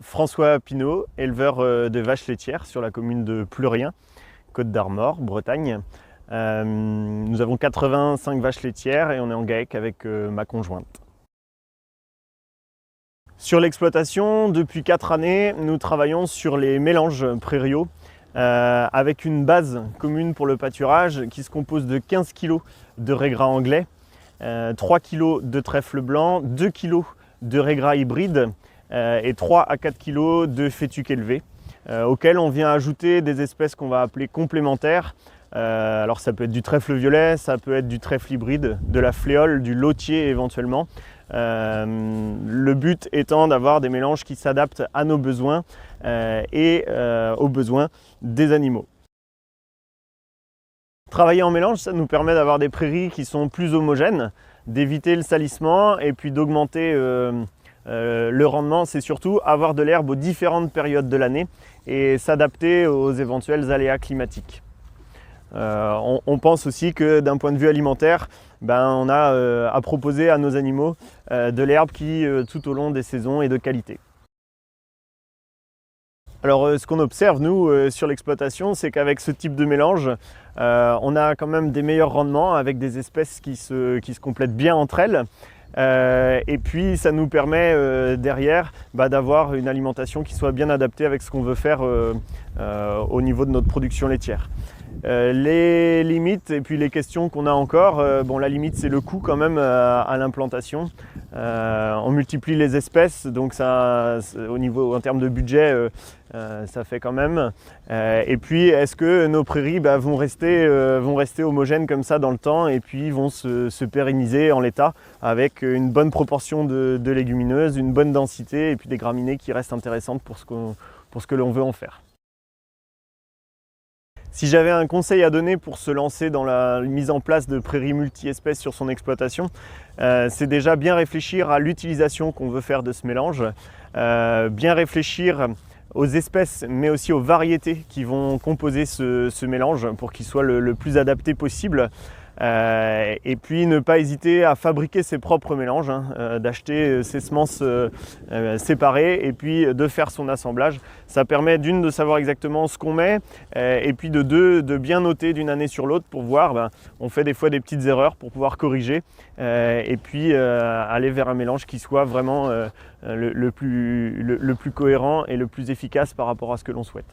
François Pinault, éleveur de vaches laitières sur la commune de Pleurien, Côte d'Armor, Bretagne. Nous avons 85 vaches laitières et on est en GAEC avec ma conjointe. Sur l'exploitation, depuis 4 années, nous travaillons sur les mélanges prairiaux avec une base commune pour le pâturage qui se compose de 15 kg de raie-gras anglais, 3 kg de trèfle blanc, 2 kg de raie-gras hybride et 3 à 4 kg de fétuque élevé, auquel on vient ajouter des espèces qu'on va appeler complémentaires. Alors ça peut être du trèfle violet, ça peut être du trèfle hybride, de la fléole, du lotier éventuellement. Le but étant d'avoir des mélanges qui s'adaptent à nos besoins et aux besoins des animaux. Travailler en mélange, ça nous permet d'avoir des prairies qui sont plus homogènes, d'éviter le salissement et puis d'augmenter le rendement. C'est surtout avoir de l'herbe aux différentes périodes de l'année et s'adapter aux éventuels aléas climatiques. On pense aussi que d'un point de vue alimentaire, on a à proposer à nos animaux de l'herbe qui, tout au long des saisons, est de qualité. Alors ce qu'on observe nous sur l'exploitation, c'est qu'avec ce type de mélange, on a quand même des meilleurs rendements avec des espèces qui se complètent bien entre elles. Et puis ça nous permet derrière d'avoir une alimentation qui soit bien adaptée avec ce qu'on veut faire au niveau de notre production laitière. Les limites et puis les questions qu'on a encore, la limite c'est le coût quand même à l'implantation. On multiplie les espèces, donc ça, en termes de budget, ça fait quand même. Et puis est-ce que nos prairies vont rester homogènes comme ça dans le temps et puis vont se pérenniser en l'état avec une bonne proportion de légumineuses, une bonne densité et puis des graminées qui restent intéressantes pour ce que l'on veut en faire. Si j'avais un conseil à donner pour se lancer dans la mise en place de prairies multi-espèces sur son exploitation, c'est déjà bien réfléchir à l'utilisation qu'on veut faire de ce mélange, bien réfléchir aux espèces mais aussi aux variétés qui vont composer ce mélange pour qu'il soit le plus adapté possible. Et puis ne pas hésiter à fabriquer ses propres mélanges, d'acheter ses semences séparées et puis de faire son assemblage. Ça permet d'une de savoir exactement ce qu'on met et puis de deux de bien noter d'une année sur l'autre pour voir, on fait des fois des petites erreurs pour pouvoir corriger et puis aller vers un mélange qui soit vraiment le plus cohérent et le plus efficace par rapport à ce que l'on souhaite.